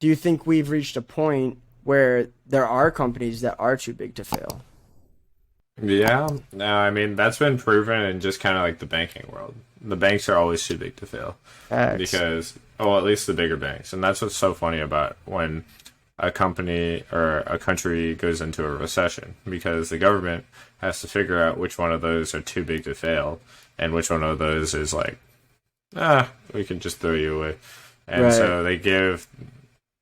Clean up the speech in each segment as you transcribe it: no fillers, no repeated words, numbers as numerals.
do you think we've reached a point where there are companies that are too big to fail? Yeah, no, I mean that's been proven in just kind of like the banking world. The banks are always too big to fail Facts. because, at least the bigger banks, and that's what's so funny about when a company or a country goes into a recession because the government has to figure out which one of those are too big to fail and which one of those is like, we can just throw you away. And Right. so they give,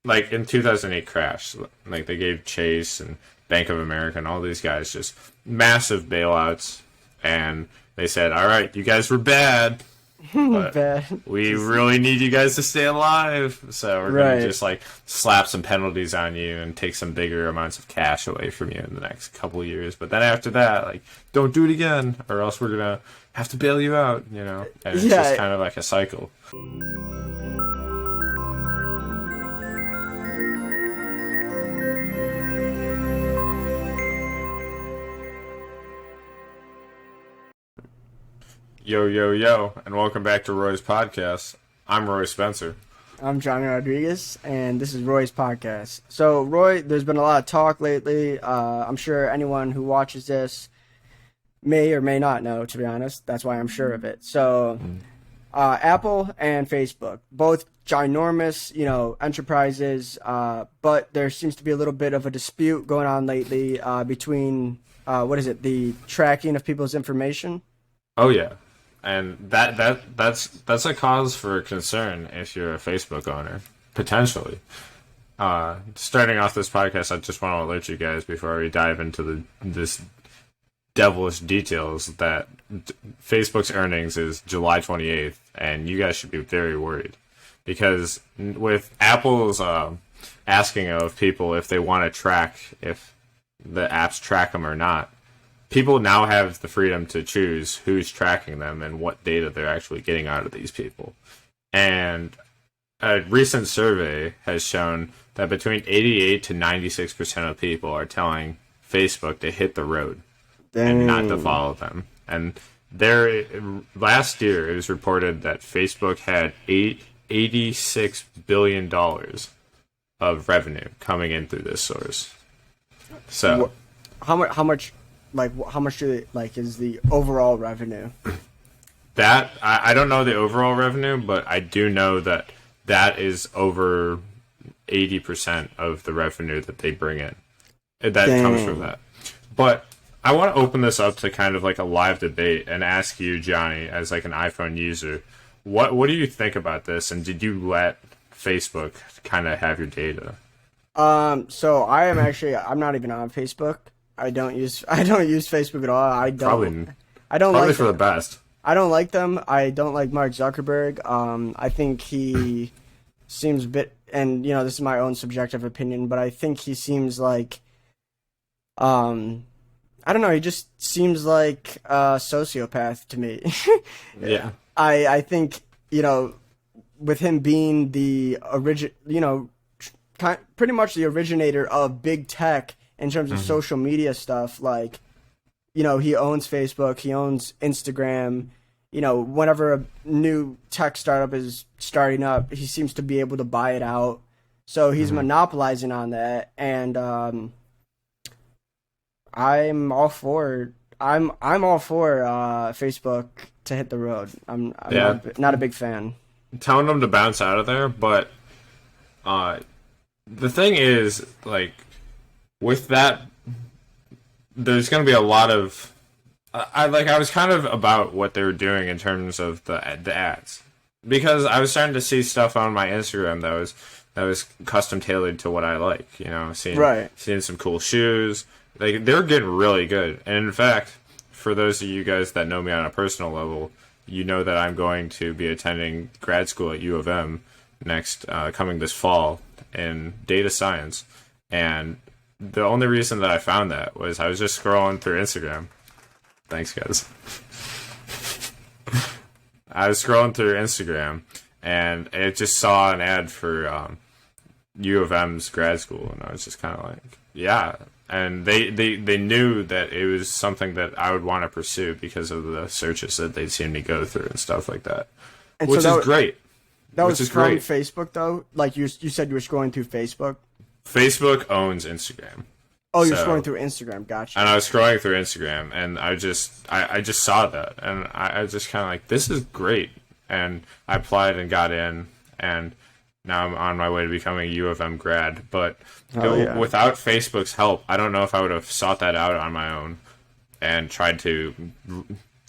like in 2008 crash, like they gave Chase and Bank of America and all these guys just massive bailouts, and they said, all right, you guys were bad, but Bad. we really need you guys to stay alive, so we're going Right. to just like slap some penalties on you and take some bigger amounts of cash away from you in the next couple of years. But then after that, like, don't do it again, or else we're going to have to bail you out, and it's just kind of like a cycle. Yo, yo, yo, and welcome back to Roy's Podcast. I'm Roy Spencer. I'm Johnny Rodriguez, and this is Roy's podcast. So, Roy, there's been a lot of talk lately. I'm sure anyone who watches this may or may not know, to be honest. That's why I'm sure of it. So, Apple and Facebook, both ginormous, enterprises, but there seems to be a little bit of a dispute going on lately between, the tracking of people's information. Oh, yeah. And that's a cause for concern if you're a Facebook owner, potentially. Starting off this podcast, I just want to alert you guys before we dive into this devilish details that Facebook's earnings is July 28th, and you guys should be very worried. Because with Apple's asking of people if they want to track if the apps track them or not, people now have the freedom to choose who's tracking them and what data they're actually getting out of these people. And a recent survey has shown that between 88 to 96% of people are telling Facebook to hit the road and not to follow them. And last year it was reported that Facebook had $86 billion of revenue coming in through this source. So how much is the overall revenue? That I don't know the overall revenue, but I do know that is over 80% of the revenue that they bring in. That comes from that. But I want to open this up to kind of like a live debate and ask you, Johnny, as like an iPhone user, what do you think about this? And did you let Facebook kind of have your data? So I'm not even on Facebook. I don't use Facebook at all. I don't Probably like for the best. I don't like them. I don't like Mark Zuckerberg. I think he seems a bit, and this is my own subjective opinion, but I think he seems like, I don't know. He just seems like a sociopath to me. Yeah. I think with him being the pretty much the originator of big tech in terms of social media stuff, like, he owns Facebook, he owns Instagram, whenever a new tech startup is starting up, he seems to be able to buy it out. So he's monopolizing on that, and I'm all for Facebook to hit the road. I'm not a big fan. Telling them to bounce out of there, but the thing is, like, with that, there's going to be a lot of I was kind of about what they were doing in terms of the ads, because I was starting to see stuff on my Instagram that was custom tailored to what I like, seeing some cool shoes. They're getting really good. And in fact, for those of you guys that know me on a personal level, you know that I'm going to be attending grad school at U of M next coming this fall in data science. And the only reason that I found that was I was just scrolling through Instagram. Thanks, guys. I was scrolling through Instagram, and it just saw an ad for U of M's grad school, and I was just kind of like, yeah. And they knew that it was something that I would want to pursue because of the searches that they'd seen me go through and stuff like that, which is great. That which was is from great. Facebook though. Like you said, you were scrolling through Facebook. Facebook owns Instagram. Oh, you're So, scrolling through Instagram. and Gotcha. I was scrolling through Instagram, and I just saw that, and I was just kind of like, this is great. And I applied and got in, and now I'm on my way to becoming a U of M grad. But Oh yeah. without Facebook's help, I don't know if I would have sought that out on my own and tried to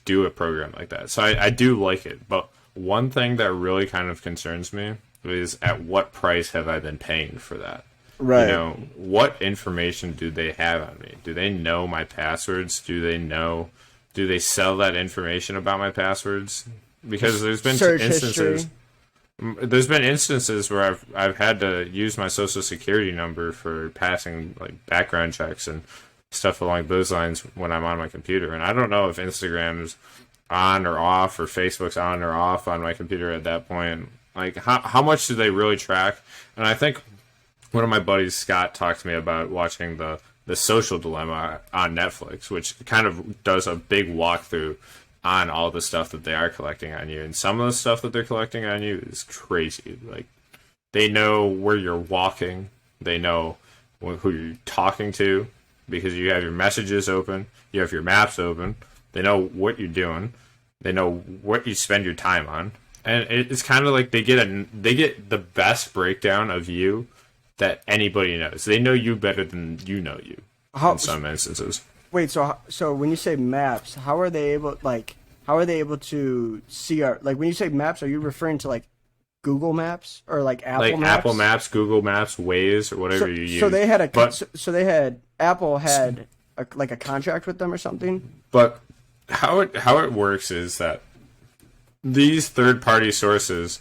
do a program like that. So I do like it, but one thing that really kind of concerns me is at what price have I been paying for that? You Right. know, what information do they have on me? Do they know my passwords? Do they sell that information about my passwords? Because Search history. there's been instances where I've had to use my social security number for passing like background checks and stuff along those lines when I'm on my computer. And I don't know if Instagram's on or off or Facebook's on or off on my computer at that point. Like how much do they really track? And I think one of my buddies, Scott, talked to me about watching the Social Dilemma on Netflix, which kind of does a big walkthrough on all the stuff that they are collecting on you. And some of the stuff that they're collecting on you is crazy. Like, they know where you're walking, they know who you're talking to because you have your messages open, you have your maps open, they know what you're doing, they know what you spend your time on. And it's kind of like they get the best breakdown of you that anybody knows. They know you better than you know you How, in some instances. wait, so when you say maps, how are they able to see our, like, when you say maps, are you referring to like Google Maps or like Apple Like Maps? Apple Maps, Google Maps, Waze, or whatever you use. So they had but Apple had like a contract with them or something. but how it works is that these third party sources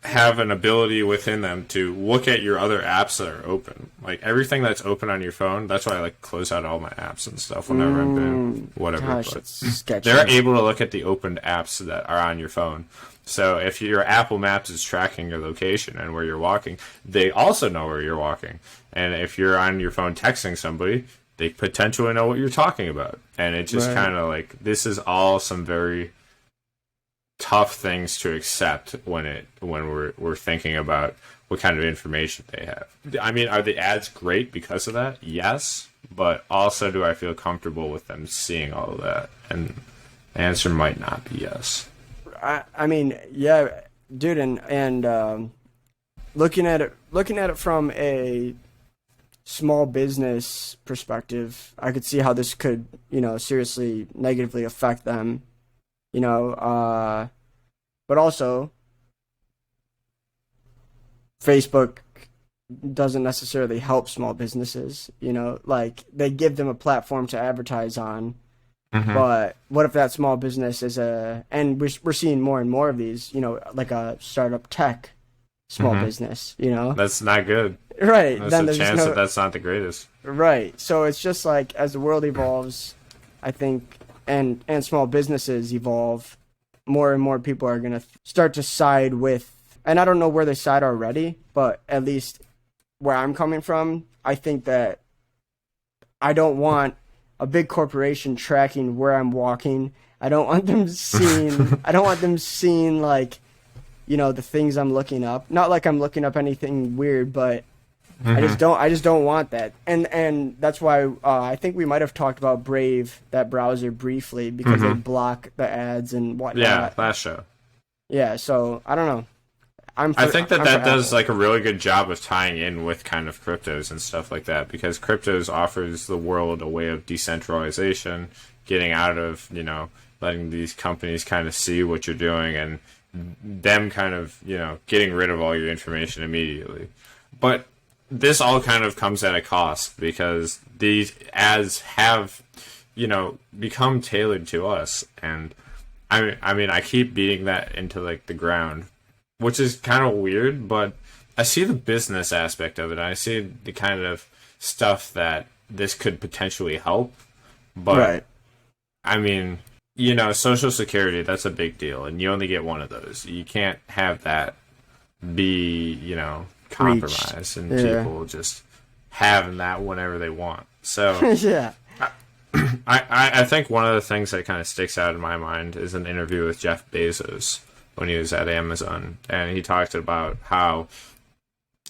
have an ability within them to look at your other apps that are open. Like everything that's open on your phone, that's why I like close out all my apps and stuff whenever I'm doing whatever. Gosh, But that's sketchy. they're able to look at the opened apps that are on your phone. So if your Apple Maps is tracking your location and where you're walking, they also know where you're walking. And if you're on your phone texting somebody, they potentially know what you're talking about. And it's just Right. kind of like, this is all some very tough things to accept when we're thinking about what kind of information they have. I mean, are the ads great because of that? Yes, but also do I feel comfortable with them seeing all of that? And the answer might not be yes. I mean, yeah, dude, and looking at it from a small business perspective, I could see how this could, seriously negatively affect them. But also Facebook doesn't necessarily help small businesses, like they give them a platform to advertise on. Mm-hmm. But what if that small business is and we're seeing more and more of these, like a startup tech small business, That's not good. Right. There's Then a there's chance that that's not the greatest. right. So it's just like as the world evolves, I think, and small businesses evolve, more and more people are going to start to side with, and I don't know where they side already, but at least where I'm coming from, I think that I don't want a big corporation tracking where I'm walking. I don't want them seeing like, the things I'm looking up. Not like I'm looking up anything weird, but I just don't want that. And that's why I think we might have talked about Brave, that browser, briefly because they block the ads and whatnot. Yeah, last show. Yeah, so I don't know. I think that I'm for does Apple. like a really good job of tying in with kind of cryptos and stuff like that, because cryptos offers the world a way of decentralization, getting out of, letting these companies kind of see what you're doing and them kind of, getting rid of all your information immediately. But this all kind of comes at a cost because these ads have, become tailored to us. And I mean, I keep beating that into like the ground, which is kind of weird, but I see the business aspect of it. I see the kind of stuff that this could potentially help. But, Right. I mean, Social Security, that's a big deal, and you only get one of those. You can't have that be, compromised and Yeah. people just having that whenever they want. So Yeah. I think one of the things that kind of sticks out in my mind is an interview with Jeff Bezos when he was at Amazon, and he talked about how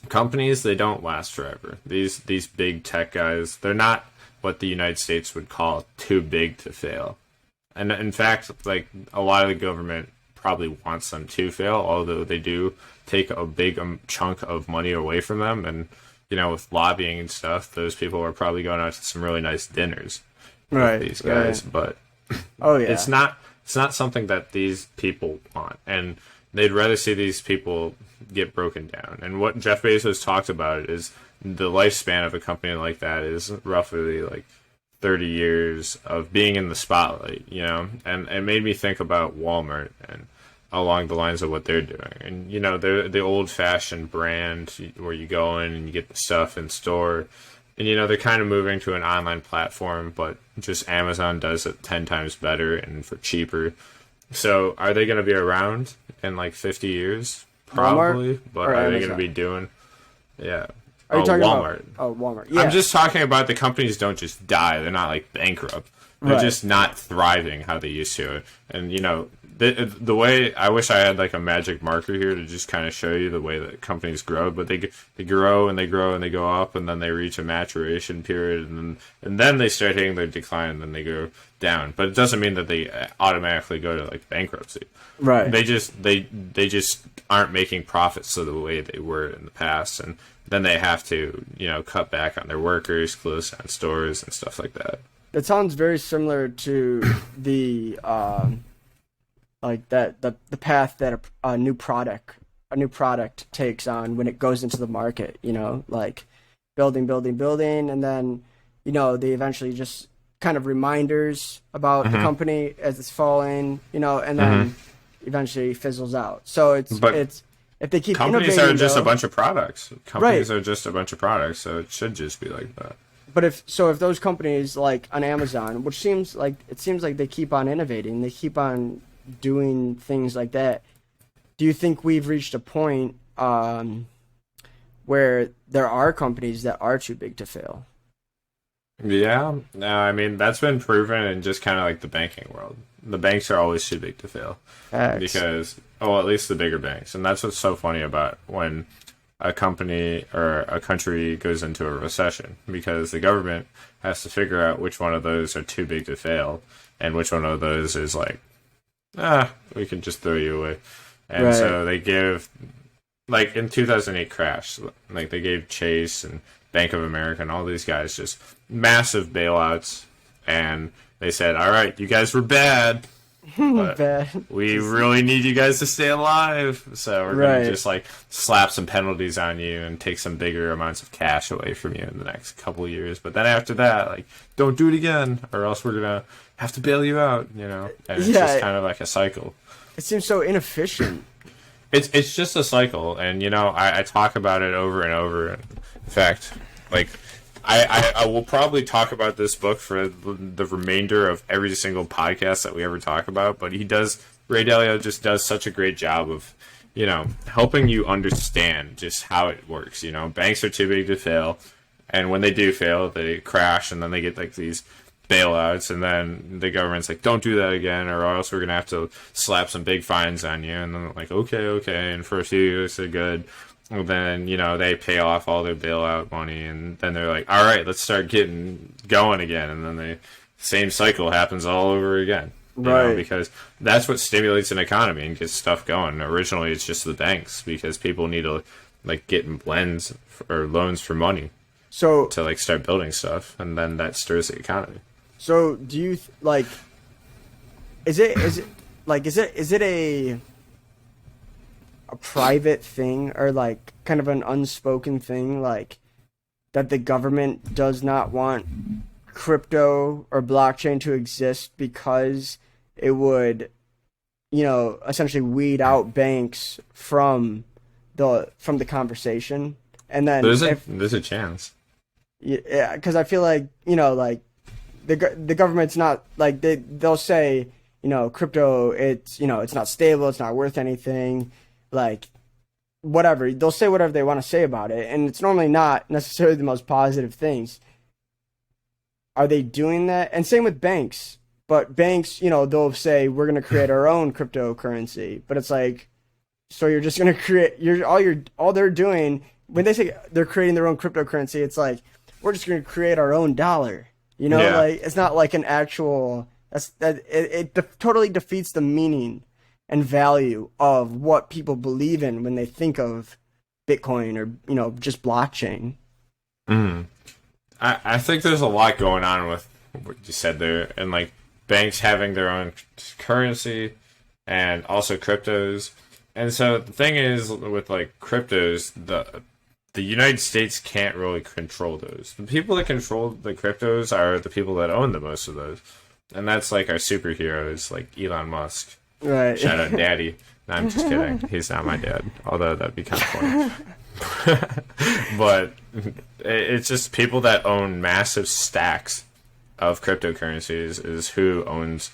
companies, they don't last forever. These big tech guys, they're not what the United States would call too big to fail. And in fact, like a lot of the government probably wants them to fail, although they do take a big chunk of money away from them. And with lobbying and stuff, those people are probably going out to some really nice dinners with these guys. Right. But Oh yeah. it's not something that these people want, and they'd rather see these people get broken down. And what Jeff Bezos talked about is the lifespan of a company like that is roughly like 30 years of being in the spotlight, and it made me think about Walmart and along the lines of what they're doing. And, they're the old-fashioned brand where you go in and you get the stuff in store. And, they're kind of moving to an online platform, but just Amazon does it 10 times better and for cheaper. So are they going to be around in like 50 years? Probably. Walmart but or are they Amazon? going to be doing... Yeah. Are you talking Walmart. about? Oh, Walmart. Yeah. I'm just talking about the companies don't just die. They're not like bankrupt. They're Right. just not thriving how they used to. And the way, I wish I had like a magic marker here to just kind of show you the way that companies grow, but they grow and they grow and they go up, and then they reach a maturation period, and then they start hitting their decline, and then they go down. But it doesn't mean that they automatically go to like bankruptcy. Right. They just aren't making profits the way they were in the past, and then they have to cut back on their workers, close down stores and stuff like that. That sounds very similar to the like the path that a new product takes on when it goes into the market. Like building, and then they eventually just kind of reminders about the company as it's falling, and then eventually fizzles out. So it's if they keep companies innovating, are just though, a bunch of products. Companies Right. are just a bunch of products, so it should just be like that. But if those companies like on Amazon, which seems like they keep on innovating, they keep on doing things like that. Do you think we've reached a point where there are companies that are too big to fail? Yeah, no, I mean that's been proven in just kind of like the banking world. The banks are always too big to fail because, at least the bigger banks, and that's what's so funny about when a company or a country goes into a recession, because the government has to figure out which one of those are too big to fail and which one of those is like, we can just throw you away. And Right. so they give, like in 2008 crash, like they gave Chase and Bank of America and all these guys just massive bailouts, and they said, all right, you guys were bad, but Bad. we really need you guys to stay alive, so we're going Right. to just like slap some penalties on you and take some bigger amounts of cash away from you in the next couple of years. But then after that, like, don't do it again, or else we're going to have to bail you out, and it's Yeah. just kind of like a cycle. It seems so inefficient. It's just a cycle, and I talk about it over and over. In fact, like I will probably talk about this book for the remainder of every single podcast that we ever talk about. But Ray Dalio just does such a great job of helping you understand just how it works. Banks are too big to fail, and when they do fail, they crash, and then they get like these bailouts, and then the government's like, don't do that again, or else we're gonna have to slap some big fines on you. And then they're like, okay, and for a few years they're good, and then they pay off all their bailout money, and then they're like, all right, let's start getting going again, and then the same cycle happens all over again. Right. Because that's what stimulates an economy and gets stuff going. Originally it's just the banks, because people need to like get lends or loans for money So to like start building stuff, and then that stirs the economy. So do you like? Is it a private thing, or like kind of an unspoken thing, like that the government does not want crypto or blockchain to exist because it would, essentially weed out banks from the conversation, and then There's a chance. yeah, because I feel like like. The government's not like they'll say crypto, it's it's not stable, it's not worth anything, like whatever, they'll say whatever they want to say about it, and it's normally not necessarily the most positive things. Are they doing that? And same with banks. But banks, they'll say we're going to create our own cryptocurrency, but it's like, so you're just going to create all they're doing when they say they're creating their own cryptocurrency, it's like we're just going to create our own dollar. Yeah. Like it's not like an actual. It totally defeats the meaning and value of what people believe in when they think of Bitcoin or just blockchain. I think there's a lot going on with what you said there, and like banks having their own currency and also cryptos. And so the thing is with like cryptos, the United States can't really control those. The people that control the cryptos are the people that own the most of those. And that's like our superheroes, like Elon Musk. Right. Shout out Daddy. No, I'm just kidding. He's not my dad. Although that'd be kind of funny. But it's just people that own massive stacks of cryptocurrencies is who owns,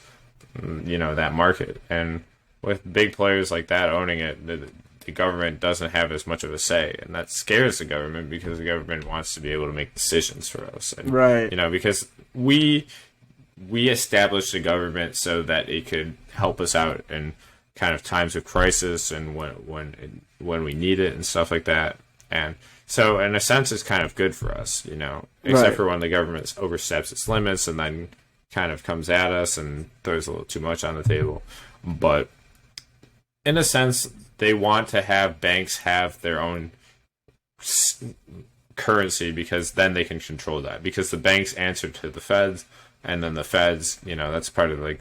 that market. And with big players like that owning it, the government doesn't have as much of a say, and that scares the government because the government wants to be able to make decisions for us. And, right. Because we established the government so that it could help us out in kind of times of crisis and when we need it and stuff like that. And so, in a sense, it's kind of good for us, except for when the government oversteps its limits and then kind of comes at us and throws a little too much on the table. But in a sense, they want to have banks have their own currency because then they can control that. Because the banks answer to the feds, and then the feds, that's part of like,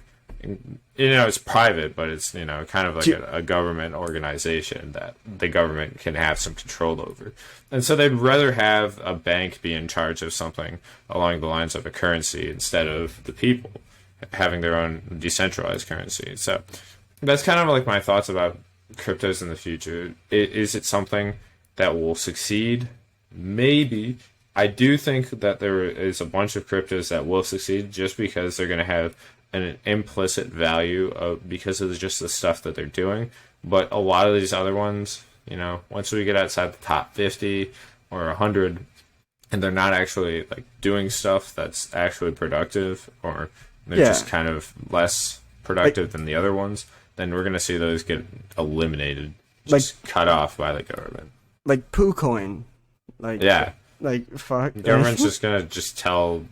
it's private, but it's, kind of like a government organization that the government can have some control over. And so they'd rather have a bank be in charge of something along the lines of a currency instead of the people having their own decentralized currency. So that's kind of like my thoughts about cryptos in the future. Is it something that will succeed? Maybe. I do think that there is a bunch of cryptos that will succeed just because they're going to have an implicit value because of just the stuff that they're doing. But a lot of these other ones, once we get outside the top 50 or 100, and they're not actually like doing stuff that's actually productive, or they're just kind of less productive than the other ones, then we're going to see those get eliminated, just cut off by the government. Like PooCoin. Fuck. The government's just going to just tell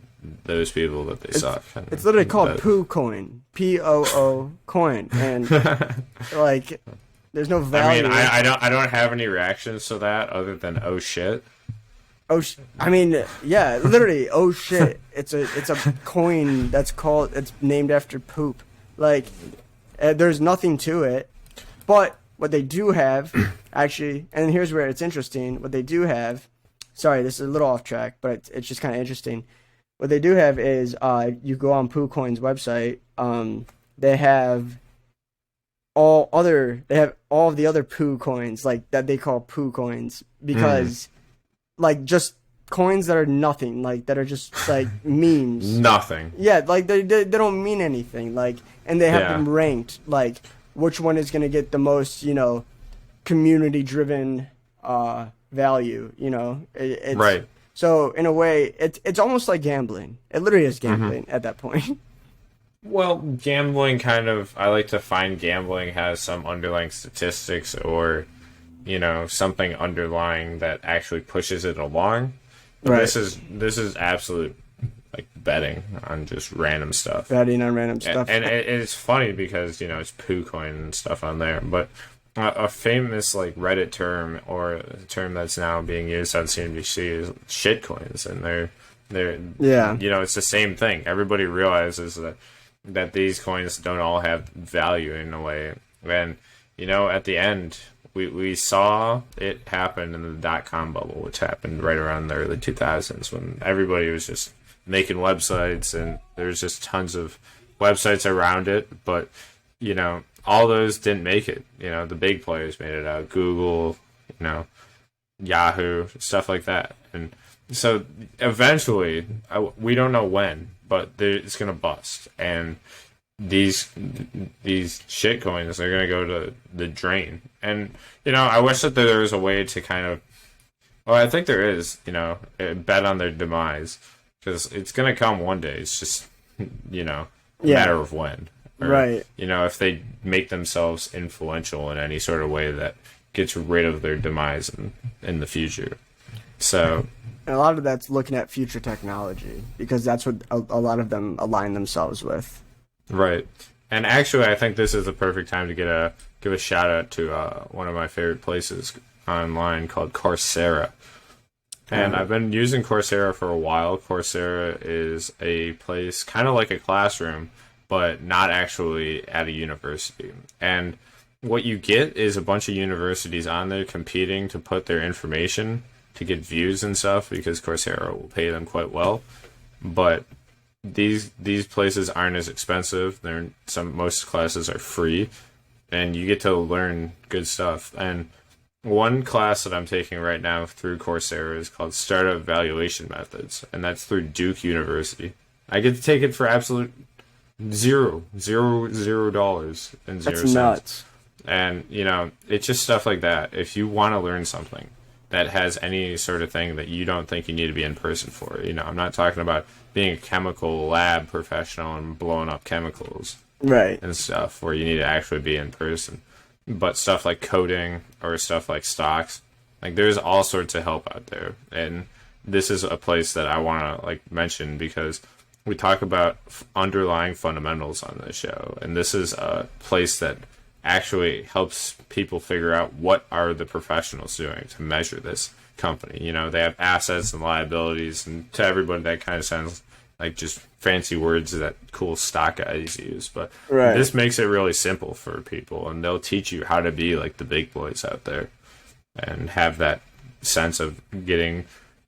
those people that they suck. It's literally called PooCoin. P-O-O coin. And, there's no value. I mean, I don't have any reactions to that other than, oh, shit. Yeah, literally, oh, shit. It's a coin it's named after poop. There's nothing to it, but what they do have, actually, and here's where it's interesting, what they do have, sorry, this is a little off track, but it's just kind of interesting. What they do have is, you go on PooCoin's website, they have all of the other Poo coins, that they call Poo coins, because, just coins that are nothing, that are just, memes. Nothing. Yeah, they don't mean anything, and they have them ranked, which one is going to get the most, community-driven value, right. So, in a way, it's almost like gambling. It literally is gambling at that point. Well, gambling I like to find gambling has some underlying statistics or, something underlying that actually pushes it along. Right. This is absolute, betting on just random stuff. Betting on random stuff. And it's funny because, it's PooCoin and stuff on there, but a famous Reddit term, or a term that's now being used on CNBC, is shitcoins, and they're it's the same thing. Everybody realizes that these coins don't all have value in a way, and at the end we saw it happen in the dot-com bubble, which happened right around the early 2000s when everybody was just making websites, and there's just tons of websites around it, but all those didn't make it. The big players made it out. Google, Yahoo, stuff like that. And so eventually, we don't know when, but it's going to bust. And these shit coins are going to go to the drain. And, I wish that there was a way to kind of, well, I think there is, bet on their demise. Because it's going to come one day. It's just, a Yeah. matter of when. Or, Right. if they make themselves influential in any sort of way that gets rid of their demise in the future. So, And a lot of that's looking at future technology because that's what a lot of them align themselves with. right. And actually, I think this is the perfect time to give a shout out to one of my favorite places online called Coursera. And I've been using Coursera for a while. Coursera is a place kind of like a classroom, but not actually at a university. And what you get is a bunch of universities on there competing to put their information to get views and stuff because Coursera will pay them quite well. But these places aren't as expensive. Most classes are free, and you get to learn good stuff. And one class that I'm taking right now through Coursera is called Startup Valuation Methods, and that's through Duke University. I get to take it for absolute $0 and 0 That's cents. nuts. And, it's just stuff like that. If you want to learn something that has any sort of thing that you don't think you need to be in person for, I'm not talking about being a chemical lab professional and blowing up chemicals Right. and stuff where you need to actually be in person. But stuff like coding or stuff like stocks, like there's all sorts of help out there. And this is a place that I want to mention because we talk about underlying fundamentals on this show. And this is a place that actually helps people figure out what are the professionals doing to measure this company. They have assets and liabilities, and to everybody that kind of sounds like just fancy words that cool stock guys use. But Right. this makes it really simple for people, and they'll teach you how to be like the big boys out there and have that sense of getting,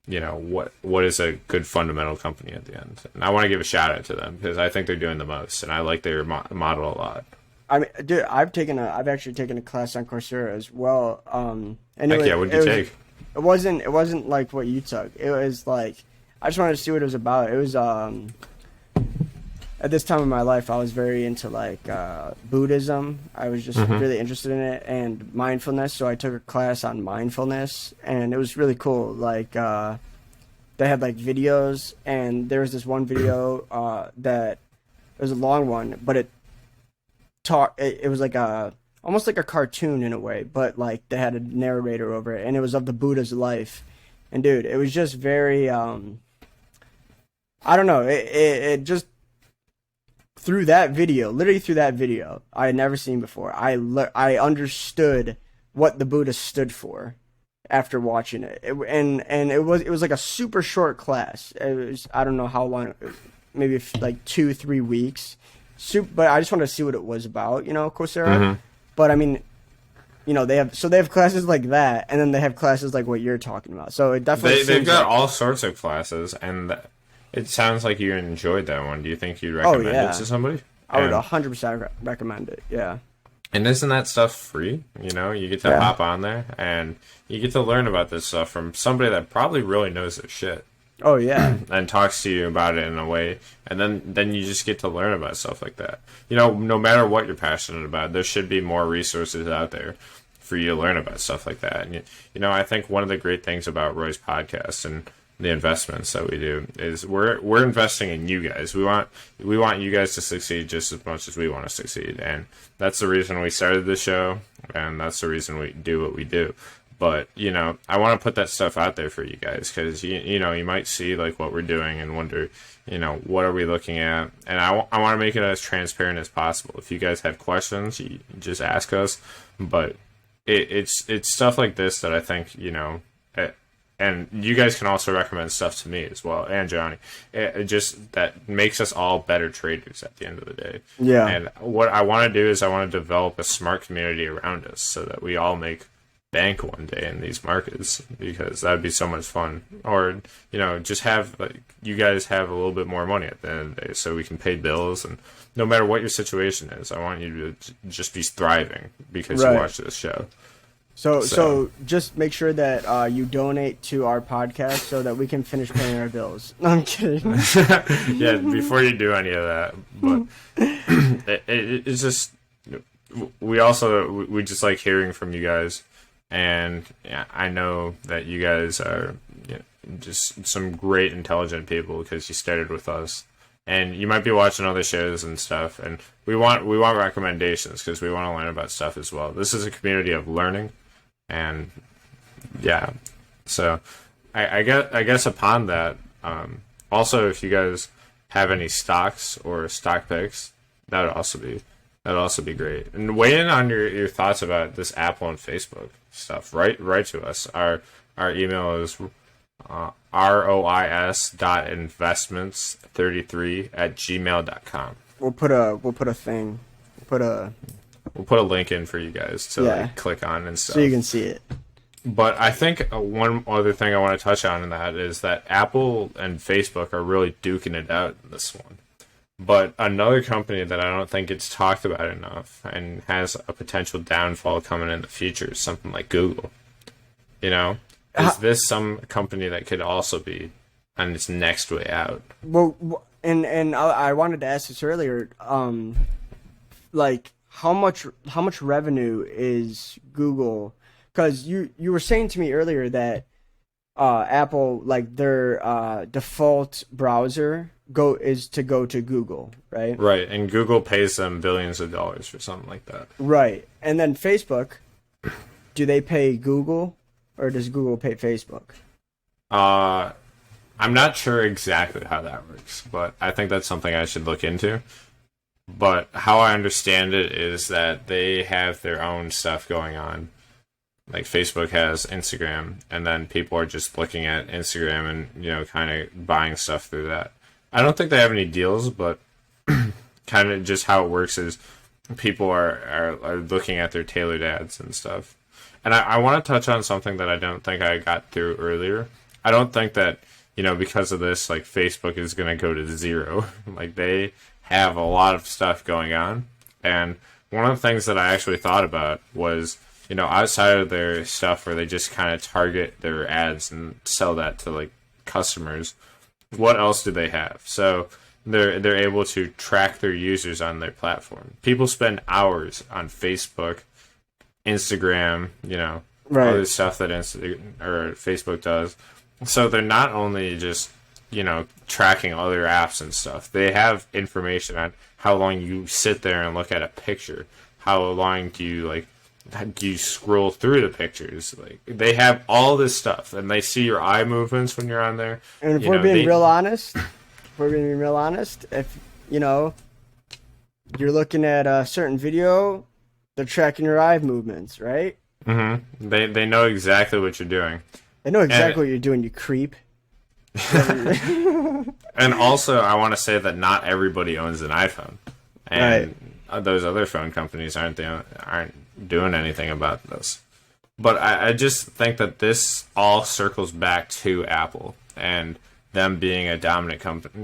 what is a good fundamental company at the end. And I want to give a shout out to them because I think they're doing the most, and I like their model a lot. I mean, dude, I've actually taken a class on Coursera as well. And Heck yeah, what did you take? It wasn't like what you took. It was like I just wanted to see what it was about. It was at this time in my life, I was very into Buddhism. I was just really interested in it and mindfulness. So I took a class on mindfulness, and it was really cool. They had videos, and there was this one video that it was a long one, but it was almost like a cartoon in a way, but they had a narrator over it, and it was of the Buddha's life. And dude, it was just very I don't know, it just literally through that video I had never seen before, I understood what the Buddha stood for after watching it. And it was like a super short class. It was, I don't know how long, maybe 2-3 weeks. But I just wanted to see what it was about, Coursera. But I mean, they have classes like that, and then they have classes like what you're talking about. So it definitely they've got all sorts of classes, and it sounds like you enjoyed that one. Do you think you'd recommend it to somebody? I would 100% recommend it. Yeah. And isn't that stuff free? You get to hop on there, and you get to learn about this stuff from somebody that probably really knows their shit. Oh yeah. And talks to you about it in a way, and then you just get to learn about stuff like that. No matter what you're passionate about, there should be more resources out there for you to learn about stuff like that. And I think one of the great things about ROIS podcast and the investments that we do is we're investing in you guys. We want you guys to succeed just as much as we want to succeed, and that's the reason we started the show, and that's the reason we do what we do. But, I want to put that stuff out there for you guys because, you might see, what we're doing and wonder, what are we looking at? And I want to make it as transparent as possible. If you guys have questions, you just ask us. But it's stuff like this that I think, and you guys can also recommend stuff to me as well, and Johnny. It just that makes us all better traders at the end of the day. Yeah. And what I want to do is I want to develop a smart community around us so that we all make bank one day in these markets, because that'd be so much fun. Or just have you guys have a little bit more money at the end of the day so we can pay bills. And no matter what your situation is, I want you to just be thriving because you watch this show. So just make sure that you donate to our podcast so that we can finish paying our bills. No, I'm kidding. Yeah, before you do any of that, but it's just we just like hearing from you guys. And I know that you guys are just some great, intelligent people because you started with us. and you might be watching other shows and stuff, and we want recommendations because we want to learn about stuff as well. This is a community of learning, and yeah, so I guess upon that, also if you guys have any stocks or stock picks, that'd also be great. And weigh in on your thoughts about this Apple and Facebook stuff. Write to us. Our email is rois.investments33@gmail.com. We'll put a thing. We'll put a link in for you guys to Yeah. like click on and stuff. So you can see it. But I think one other thing I want to touch on in that is that Apple and Facebook are really duking it out in this one. But another company that I don't think gets talked about enough and has a potential downfall coming in the future is something like Google. You know, is this some company that could also be on its next way out? Well, and I wanted to ask this earlier. Like how much revenue is Google? Because you were saying to me earlier that Apple, like their default browser is to go to Google, right? Right, and Google pays them billions of dollars for something like that. Right. And then Facebook, do they pay Google or does Google pay Facebook? I'm not sure exactly how that works, but I think that's something I should look into. But how I understand it is that they have their own stuff going on. Like Facebook has Instagram, and then people are just looking at Instagram and, kind of buying stuff through that. I don't think they have any deals, but kind of just how it works is people are looking at their tailored ads and stuff. And I want to touch on something that I don't think I got through earlier. I don't think that, because of this, like Facebook is going to go to zero. Like they have a lot of stuff going on. And one of the things that I actually thought about was, outside of their stuff where they just kind of target their ads and sell that to like customers, what else do they have? So they're able to track their users on their platform. People spend hours on Facebook, Instagram, Right. other stuff that Facebook does. So they're not only just, tracking other apps and stuff. They have information on how long you sit there and look at a picture. How long do you scroll through the pictures? Like they have all this stuff, and they see your eye movements when you're on there. And if we're being real honest, if you're looking at a certain video, they're tracking your eye movements, right? Mm-hmm. They know exactly what you're doing. They know exactly what you're doing, you creep. And also, I want to say that not everybody owns an iPhone, and those other phone companies aren't doing anything about this. But I just think that this all circles back to Apple and them being a dominant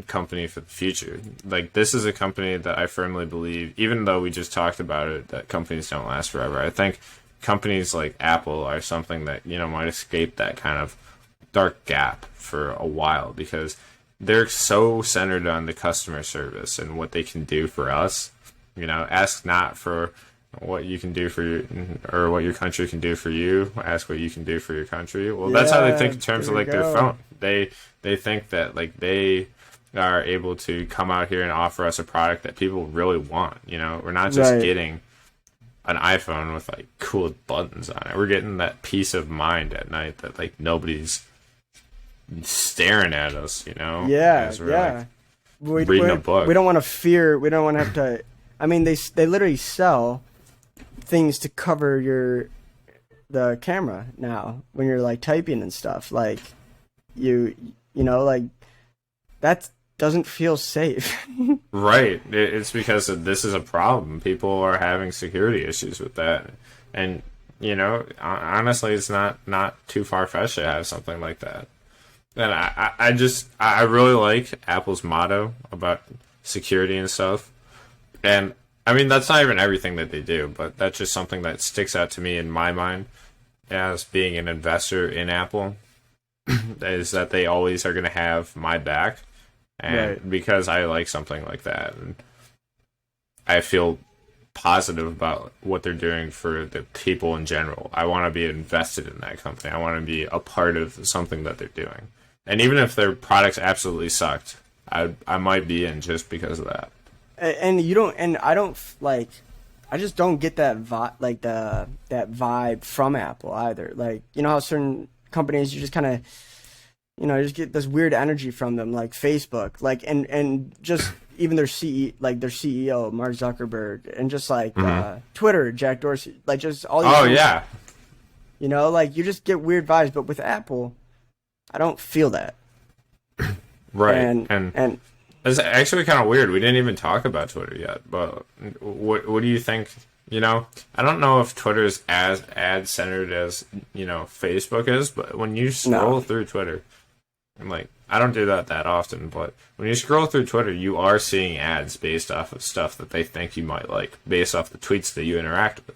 company for the future. Like, this is a company that I firmly believe, even though we just talked about it, that companies don't last forever. I think companies like Apple are something that, might escape that kind of dark gap for a while because they're so centered on the customer service and what they can do for us. Ask not for what you can do for you or what your country can do for you. Ask what you can do for your country. Well, that's how they think in terms of like their phone. They think that like they are able to come out here and offer us a product that people really want. We're not just getting an iPhone with like cool buttons on it. We're getting that peace of mind at night that like nobody's staring at us. Yeah. Like, reading a book. We don't want to fear. We don't want to have to. I mean, they literally sell things to cover the camera now when you're like typing and stuff. Like like that doesn't feel safe. Right. It's because this is a problem. People are having security issues with that, and honestly, it's not too far-fetched to have something like that. And I really like Apple's motto about security and stuff. And I mean, that's not even everything that they do, but that's just something that sticks out to me in my mind as being an investor in Apple is that they always are going to have my back. And because I like something like that, and I feel positive about what they're doing for the people in general. I want to be invested in that company. I want to be a part of something that they're doing. And even if their products absolutely sucked, I might be in just because of that. And you don't, and I don't like, I just don't get that vibe, like that vibe from Apple either. Like, you know how certain companies you just kind of, you just get this weird energy from them, like Facebook, like and just even their CEO Mark Zuckerberg, and just like Twitter, Jack Dorsey, like just all these. Oh things, yeah, like you just get weird vibes. But with Apple, I don't feel that. right. And It's actually kind of weird. We didn't even talk about Twitter yet, but what do you think? I don't know if Twitter's as ad centered as Facebook is, but when you scroll through Twitter, I don't do that often, but when you scroll through Twitter, you are seeing ads based off of stuff that they think you might like, based off the tweets that you interact with.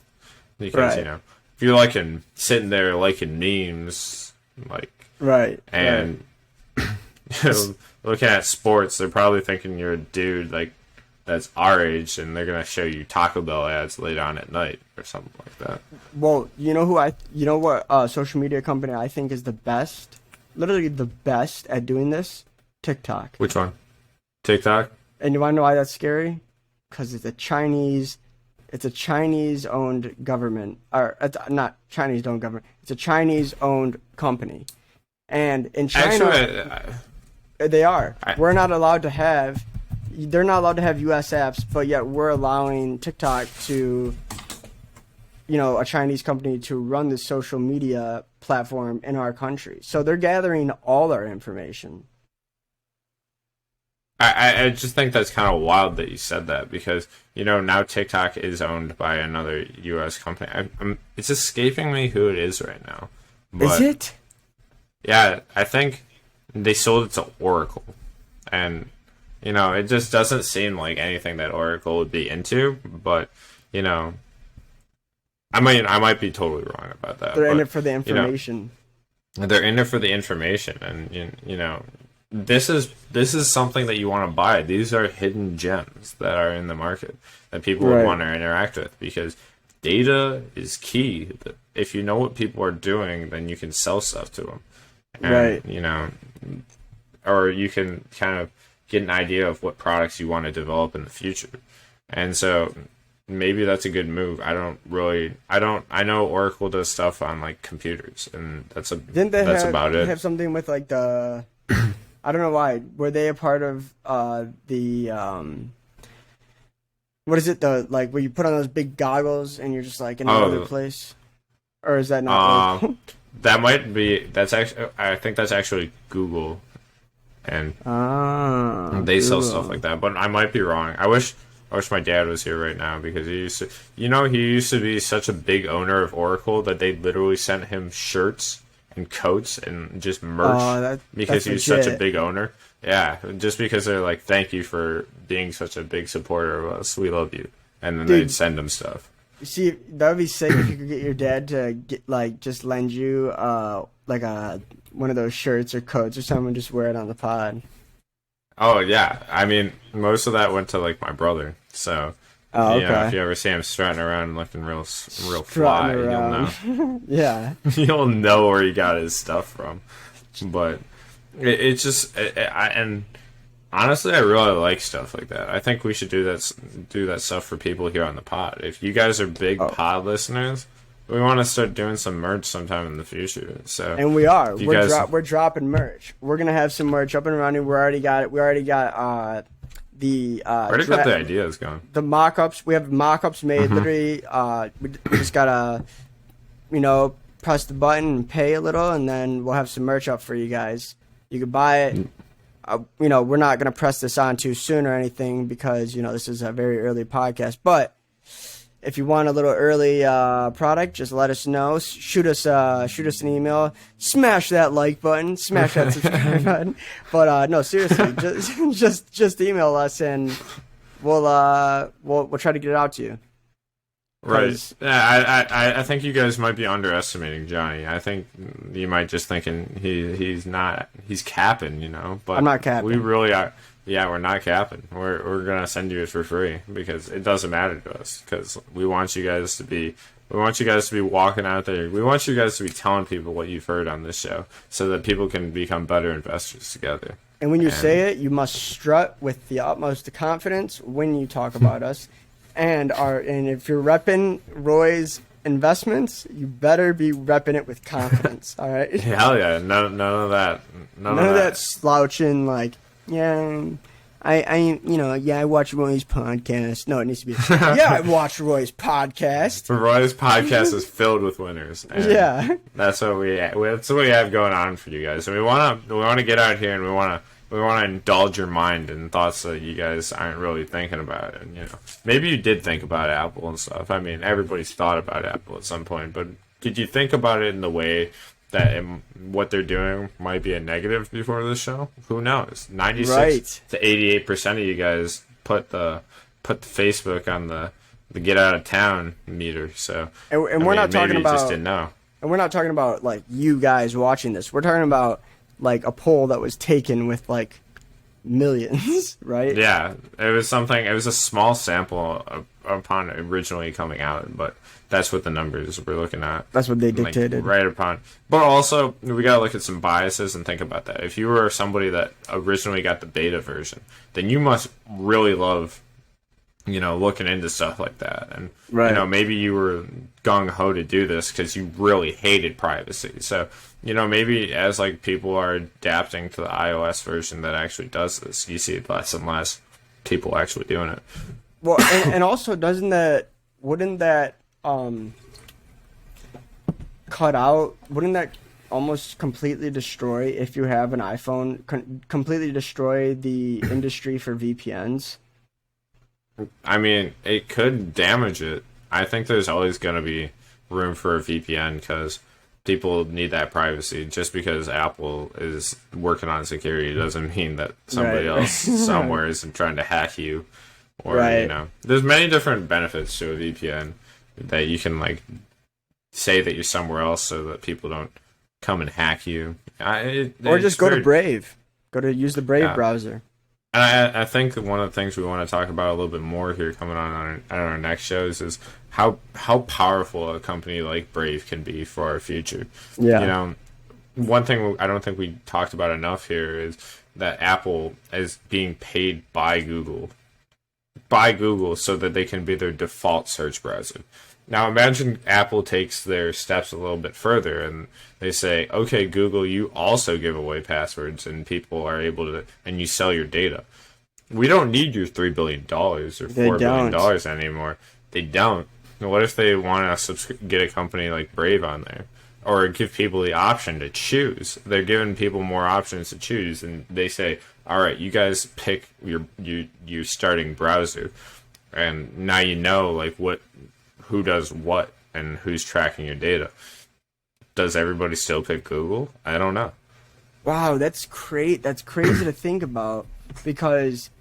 Because right. If you're sitting there liking memes, right, and looking at sports, they're probably thinking you're a dude that's our age, and they're gonna show you Taco Bell ads late on at night or something like that. Well, you know what social media company I think is the best, literally the best at doing this? TikTok. Which one? TikTok? And you want to know why that's scary? Because it's a Chinese owned government, or it's not Chinese owned government. It's a Chinese owned company, and in China. Actually, they are. We're not allowed to have. They're not allowed to have U.S. apps, but yet we're allowing TikTok to, a Chinese company to run the social media platform in our country. So they're gathering all our information. I just think that's kind of wild that you said that because now TikTok is owned by another U.S. company. It's escaping me who it is right now. But, is it? Yeah, I think. They sold it to Oracle, and it just doesn't seem like anything that Oracle would be into. But I might be totally wrong about that. They're in it for the information. They're in it for the information, and this is something that you want to buy. These are hidden gems that are in the market that people would want to interact with because data is key. If you know what people are doing, then you can sell stuff to them. And, right. Or you can kind of get an idea of what products you want to develop in the future. And so maybe that's a good move. I know Oracle does stuff on computers and that's about it. They have something with the, I don't know why, were they a part of the, what is it, where you put on those big goggles and you're just in another place? Or is that not Oracle? That might be. I think that's actually Google, and they sell stuff like that. But I might be wrong. I wish my dad was here right now because he used to be such a big owner of Oracle that they literally sent him shirts and coats and just merch because he's such a big owner. Yeah, just because they're like, thank you for being such a big supporter of us. We love you, and then they'd send him stuff. See, that would be sick if you could get your dad to just lend you one of those shirts or coats or something and just wear it on the pod. Oh yeah, I mean most of that went to my brother. So if you ever see him strutting around and looking real fly, you'll know. Yeah, you'll know where he got his stuff from. But it's just and. Honestly, I really like stuff like that. I think we should do that stuff for people here on the pod. If you guys are big pod listeners, we want to start doing some merch sometime in the future. So and we are. We're dropping merch. We're gonna have some merch up and running. We already got the got the ideas going. The mock-ups. We have mock-ups made. Literally, we just gotta press the button and pay a little, and then we'll have some merch up for you guys. You can buy it. We're not going to press this on too soon or anything because, this is a very early podcast. But if you want a little early product, just let us know. Shoot us an email. Smash that like button. Smash that subscribe button. But no, seriously, just email us and we'll try to get it out to you. Right. Yeah, I think you guys might be underestimating Johnny. I think you might just thinking he's capping, But I'm not capping. We really are. Yeah, we're not capping. We're gonna send you it for free because it doesn't matter to us because we want you guys to be We want you guys to be walking out there. We want you guys to be telling people what you've heard on this show so that people can become better investors together. And when you say it, you must strut with the utmost confidence when you talk about us. And if you're repping Roy's investments, you better be repping it with confidence. All right? Hell yeah. None of that. None of that slouching, like, yeah, I watch Roy's podcast. No, it needs to be, yeah, I watch Roy's podcast. Roy's podcast is filled with winners. And yeah. That's what we have going on for you guys. And we want to get out here and we want to indulge your mind in thoughts that you guys aren't really thinking about. And, maybe you did think about Apple and stuff. I mean, everybody's thought about Apple at some point, but did you think about it in the way that what they're doing might be a negative before this show? Who knows? 96 to 88% of you guys put the Facebook on the get out of town meter. So and we're not talking about, just didn't know. And we're not talking about like you guys watching this. We're talking about like a poll that was taken with like millions, right? Yeah, it was something. It was a small sample upon originally coming out, but that's what the numbers we're looking at. That's what they dictated. Like, right upon. But also, we gotta look at some biases and think about that. If you were somebody that originally got the beta version, then you must really love, looking into stuff like that. And, maybe you were gung-ho to do this because you really hated privacy. So, maybe as, like, people are adapting to the iOS version that actually does this, you see less and less people actually doing it. Well, and also, wouldn't that cut out, wouldn't that almost completely destroy, if you have an iPhone, completely destroy the industry for VPNs? I mean, it could damage it. I think there's always going to be room for a VPN because people need that privacy. Just because Apple is working on security doesn't mean that somebody else somewhere isn't trying to hack you. Or, there's many different benefits to a VPN that you can, like, say that you're somewhere else so that people don't come and hack you. Or just go to Brave. Use the Brave browser. And I think one of the things we want to talk about a little bit more here coming on our next shows is how powerful a company like Brave can be for our future. Yeah. One thing I don't think we talked about enough here is that Apple is being paid by Google so that they can be their default search browser. Now imagine Apple takes their steps a little bit further and they say, okay, Google, you also give away passwords and people are able to, and you sell your data. We don't need your $3 billion or $4 billion anymore. They don't. What if they want to get a company like Brave on there? Or give people the option to choose. They're giving people more options to choose, and they say, all right, you guys pick your starting browser, and now you know like who does what and who's tracking your data. Does everybody still pick Google? I don't know. Wow, that's crazy to think about, because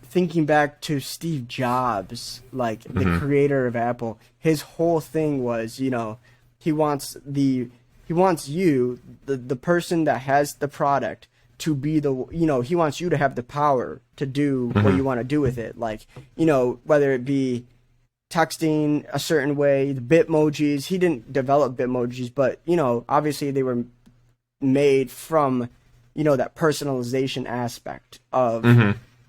thinking back to Steve Jobs, like the creator of Apple, his whole thing was, he wants you, the person that has the product, to be he wants you to have the power to do what you want to do with it. Like, whether it be texting a certain way, the Bitmojis. He didn't develop Bitmojis, but, obviously they were made from, that personalization aspect of,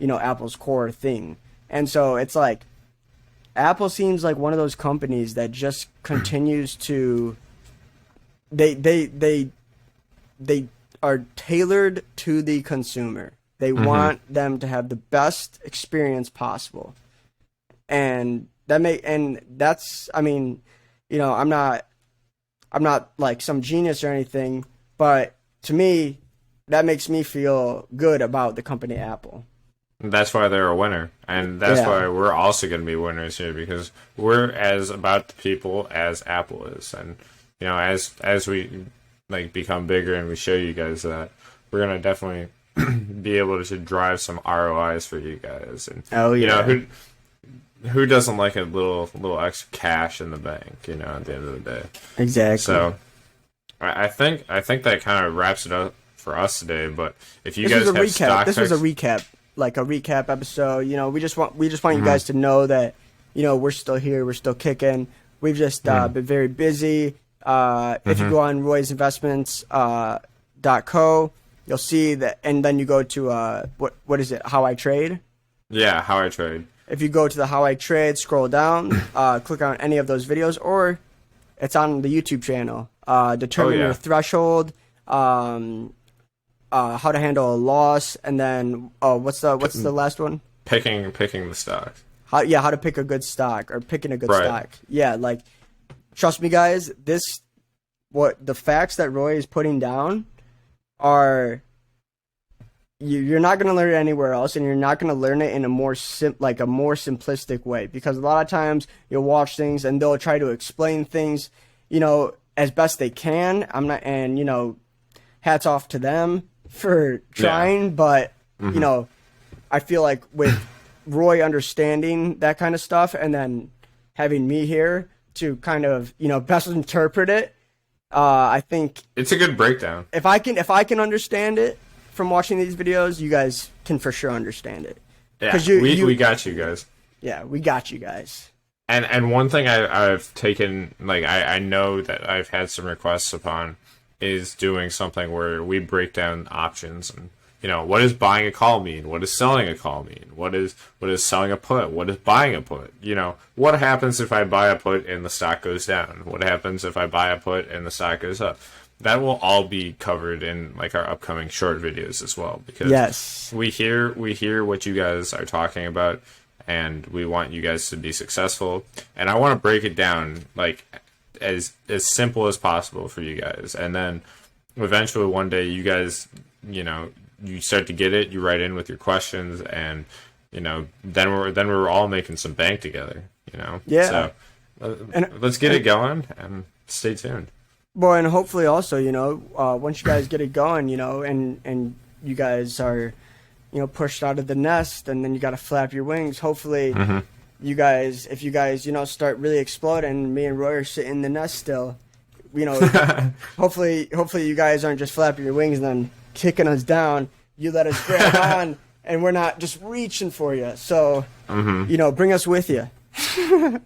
Apple's core thing. And so it's like, Apple seems like one of those companies that just continues to, they are tailored to the consumer. They want them to have the best experience possible. And that's, I mean, I'm not like some genius or anything, but to me, that makes me feel good about the company Apple. That's why they're a winner, and that's why we're also going to be winners here, because we're as about the people as Apple is. And as we like become bigger and we show you guys that, we're going to definitely be able to drive some ROIs for you guys. And who doesn't like a little extra cash in the bank, at the end of the day. Exactly. So I think that kind of wraps it up for us today. But if you guys have stock picks, this was a recap. Like a recap episode, we just want you guys to know that, we're still here, we're still kicking. We've just been very busy. If you go on roisinvestments.co, you'll see that, and then you go to what is it? How I Trade. Yeah, How I Trade. If you go to the How I Trade, scroll down, click on any of those videos, or it's on the YouTube channel. Determine your threshold, how to handle a loss, and then what's the last one? Picking the stock. How to pick a good stock or picking a good stock. Yeah, like trust me, guys. The facts that Roy is putting down are. You're not going to learn it anywhere else, and you're not going to learn it in a more simplistic way, because a lot of times you'll watch things and they'll try to explain things, as best they can. Hats off to them for trying, but I feel like with Roy understanding that kind of stuff, and then having me here to kind of best interpret it, I think it's a good breakdown. If I can understand it from watching these videos, you guys can for sure understand it. Yeah, we got you guys. Yeah, we got you guys. And one thing I've taken, like I know that I've had some requests upon, is doing something where we break down options and what does buying a call mean? What does selling a call mean? What is selling a put? What is buying a put? What happens if I buy a put and the stock goes down? What happens if I buy a put and the stock goes up? That will all be covered in like our upcoming short videos as well, because we hear what you guys are talking about, and we want you guys to be successful. And I want to break it down like as simple as possible for you guys, and then eventually one day you guys, you start to get it. You write in with your questions, and then we're all making some bank together. Yeah. So let's get it going, and stay tuned. Well, and hopefully also, once you guys get it going, and you guys are, pushed out of the nest, and then you got to flap your wings. Hopefully, you guys, if you guys, start really exploding, me and Roy are sitting in the nest still. Hopefully you guys aren't just flapping your wings and then kicking us down. You let us grab on, and we're not just reaching for you. So, bring us with you.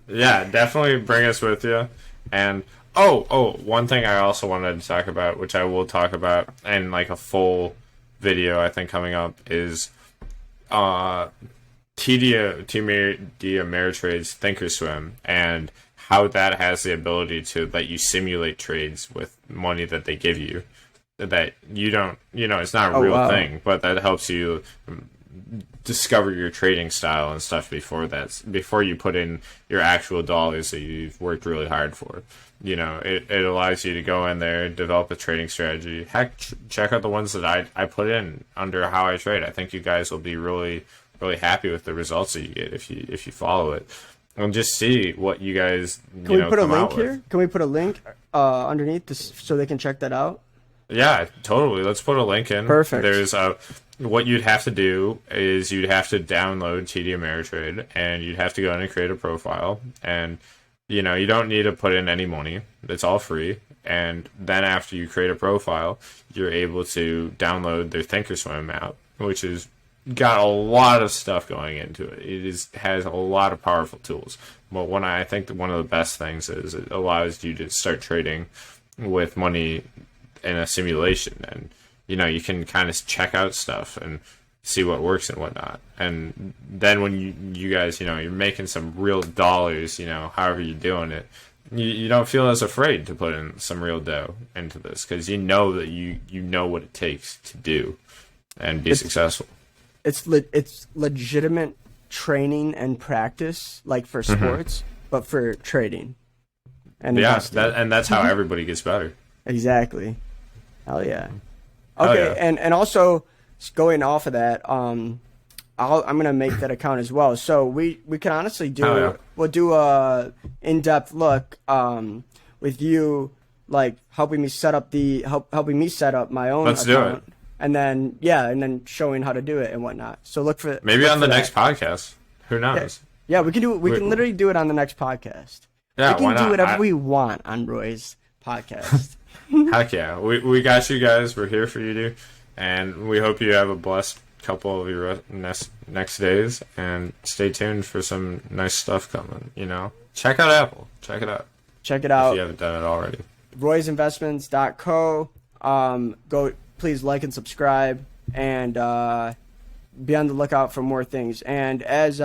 Yeah, definitely bring us with you. And one thing I also wanted to talk about, which I will talk about in like a full video, I think coming up, is TD Ameritrade's Thinkorswim, and how that has the ability to let you simulate trades with money that they give you, that you don't, it's not a real thing, but that helps you discover your trading style and stuff before you put in your actual dollars that you've worked really hard for. It allows you to go in there, develop a trading strategy. Heck, check out the ones that I put in under How I Trade. I think you guys will be really, really happy with the results that you get if you follow it, and just see what you guys Can we put a link here? Can we put a link underneath this so they can check that out? Yeah, totally. Let's put a link in. Perfect. There's what you'd have to do is you'd have to download TD Ameritrade, and you'd have to go in and create a profile, and you don't need to put in any money. It's all free. And then after you create a profile, you're able to download their Thinkorswim app, which has got a lot of stuff going into it. It has a lot of powerful tools. But I think that one of the best things is it allows you to start trading with money in a simulation, and you can kind of check out stuff and see what works and whatnot. And then when you guys, you're making some real dollars, however you're doing it, you don't feel as afraid to put in some real dough into this, because you know that you know what it takes to do and be successful. It's legitimate training and practice, like for sports, but for trading. And that's how everybody gets better. Exactly. Hell yeah. Okay, and also going off of that, I'm gonna make that account as well. So we can honestly we'll do a in-depth look with you, like helping me set up my own Let's account. Do it. And then showing how to do it and whatnot. So look for maybe on the next podcast. Who knows? Yeah, we can do it. We can literally do it on the next podcast. Yeah, we can do whatever we want on Roy's podcast. Heck yeah, we got you guys. We're here for you, dude, and we hope you have a blessed couple of your next days. And stay tuned for some nice stuff coming. check out Apple. Check it out Check it if out. you haven't done it already. ROISinvestments.co. Go, please like and subscribe, and be on the lookout for more things. And as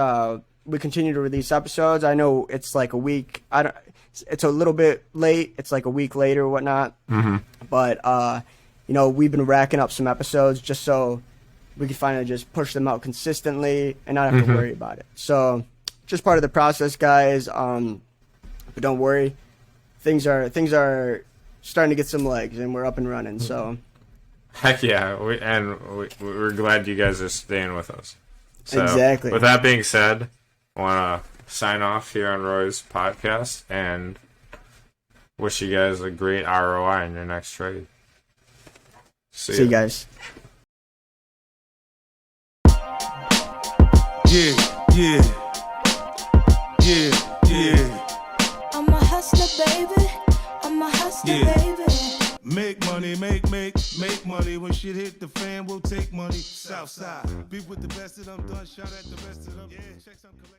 we continue to release episodes, I know it's like a week. It's a little bit late. It's like a week later or whatnot. Mm-hmm. But we've been racking up some episodes just so we can finally just push them out consistently and not have to worry about it. So, just part of the process, guys. But don't worry, things are starting to get some legs, and we're up and running. So, heck yeah, we're glad you guys are staying with us. So, exactly. With that being said, I want to sign off here on Roy's podcast and wish you guys a great ROI in your next trade. See you guys. Yeah. I'm a hustler, baby. I'm a hustler, baby. Make money, make money. When shit hit the fan, we'll take money. Southside. Be with the best of them, done shot at the rest of them. Yeah, check some collector.